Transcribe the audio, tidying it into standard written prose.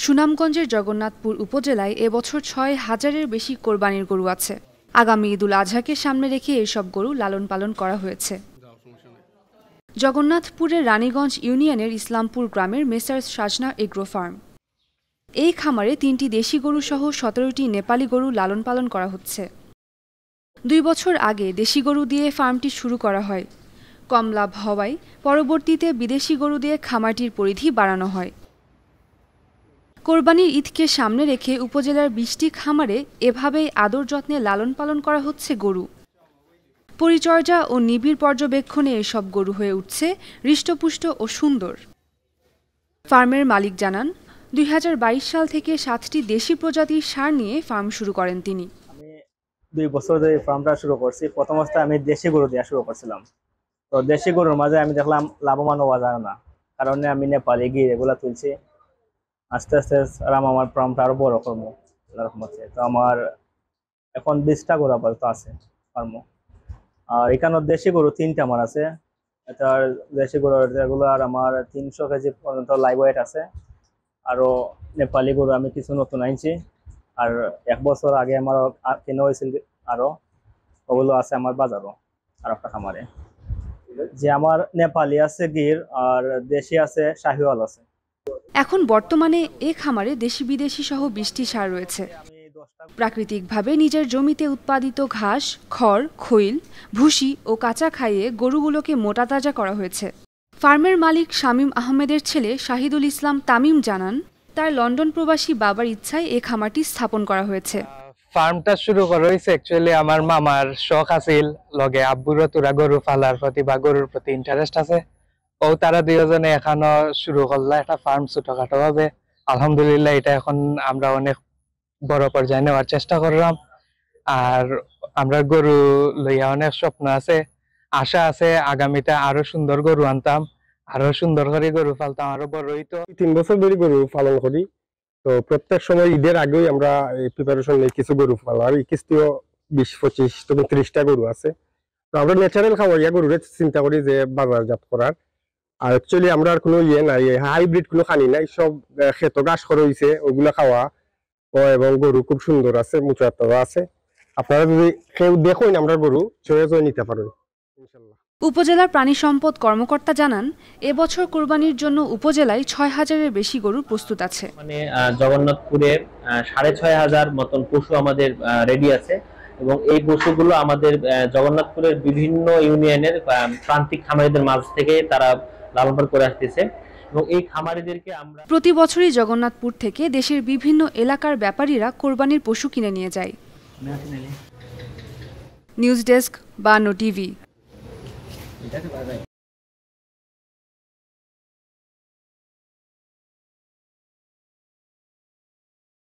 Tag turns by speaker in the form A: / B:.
A: সুনামগঞ্জের জগন্নাথপুর উপজেলায় এবছর ৬,০০০-এর বেশি কোরবানির গরু আছে। আগামী ঈদুল আজহাকে সামনে রেখে এসব গরু লালন পালন করা হয়েছে। জগন্নাথপুরের রানীগঞ্জ ইউনিয়নের ইসলামপুর গ্রামের মেসার্স সাজনা এগ্রো ফার্ম। এই খামারে ৩টি দেশি গরু সহ ১৭টি নেপালি গরু লালন পালন করা হচ্ছে। ২ বছর আগে দেশি গরু দিয়ে ফার্মটি শুরু করা হয়। কম লাভ হওয়ায় পরবর্তীতে বিদেশি গরু দিয়ে খামারটির পরিধি বাড়ানো হয়। কোরবানির ঈদকে সামনে রেখে উপজেলার ২০টি খামারে এভাবেই আদর যত্নে লালন পালন করা হচ্ছে গরু। পরিচর্যা ও নিবিড় পর্যবেক্ষণে এসব গরু হয়ে উঠছে হৃষ্টপুষ্ট ও সুন্দর। ফার্মের মালিক জানান, ২০২২ সাল থেকে ৭টি দেশি প্রজাতির ষাঁড় নিয়ে ফার্ম শুরু করেন তিনি।
B: আমি ২ বছর ধরে ফার্মটা শুরু করছি। প্রথম অবস্থায় আমি দেশি গরু দিয়ে শুরু করছিলাম। তো দেশি গরুর মাঝে আমি দেখলাম লাভবান হওয়া যায় না, কারণে আমি নেপালি গিয়ে এগুলা তুলছি। আস্তে আস্তে আমার ফার্মটা আরো বড় করবো এরকম হচ্ছে। তো আমার এখন ২০টা গরু আপাতত আছে ফার্ম। আর এখানে দেশি গরু ৩টা আমার আছে। এটার দেশি গরু এগুলো আর আমার ৩০০ কেজি পর্যন্ত লাইভ ওয়েট আছে। আরো নেপালি গরু আমি কিছু নতুন আনছি। আর ১ বছর আগে আমার কেনা হয়েছিল আরো, ওগুলো আছে আমার বাজারও আর একটা খামারে। যে আমার নেপালি আছে গির, আর দেশি আছে শাহিওয়াল আছে।
A: এখন বর্তমানে এ খামারে দেশি বিদেশি সহ ২০টি ষাঁড় রয়েছে। প্রাকৃতিকভাবে নিজের জমিতে উৎপাদিত ঘাস, খড়, খৈল, ভুসি ও কাঁচা খাইয়ে গরুগুলোকে মোটা তাজা করা হয়েছে। ফার্মের মালিক শামীম আহমেদের ছেলে শাহিদুল ইসলাম তামিম জানান, তার লন্ডন প্রবাসী বাবার ইচ্ছায় এ খামারটি স্থাপন করা হয়েছে।
C: ফার্মটা শুরু করা হয়েছে অ্যাকচুয়ালি আমার মামার শখ আছিল, লগে আব্বুরও তোরা গরু পালার প্রতি বা গরুর প্রতি ইন্টারেস্ট আছে। ও তারা দুজনে এখনো শুরু করলা একটা ফার্ম ছোটখাটো ভাবে। আলহামদুলিল্লাহ এটা এখন আমরা অনেক বড় পর্যায়ে নেওয়ার চেষ্টা করলাম। আর আমরা গরু লইয়া অনেক স্বপ্ন আছে, আশা আছে আগামীতে আরো সুন্দর গরু আনতাম, আরো সুন্দর করে গরু পালতাম, আরো বড় হইতো।
D: ৩ বছর ধরে গরু পালন করি। তো প্রত্যেক সময় ঈদের আগেই আমরা প্রিপারেশন নিই কিছু গরু পালার। এই কিস্তিও ২০-২৫ থেকে ৩০টা গরু আছে। তো আমরা ন্যাচারাল খাওয়াইয়া গরুরে চিন্তা করি যে বাজারজাত করার। আর অ্যাকচুয়ালি আমরা আর কোনো নাই, হাইব্রিড কোনো খানি নাই, সব ক্ষেত ঘাস করা হয়েছে ওগুলো খাওয়া। এবং গরু খুব সুন্দর আছে, মুচাত্তা আছে। আপনারা যদি কেউ দেখুন আমরা গরু চয়ে নিতে পারেন ইনশাল্লাহ।
A: উপজেলার প্রাণী সম্পদ কর্মকর্তা জানান, এবছর কোরবানির জন্য উপজেলায় ৬,০০০-এর বেশি গরু প্রস্তুত আছে।
E: মানে জগন্নাথপুরে ৬,৫০০ মতন পশু আমাদের রেডি আছে এবং এই পশুগুলো আমাদের জগন্নাথপুরের বিভিন্ন ইউনিয়নের প্রান্তিক খামারিদের মাঝ থেকে তারা লালন পালন করে আসতেছে এবং এই খামারিদেরকে আমরা
A: প্রতি বছরই জগন্নাথপুর থেকে দেশের বিভিন্ন এলাকার ব্যাপারীরা কোরবানির পশু কিনে নিয়ে যায়। News desk, ৫২ TV.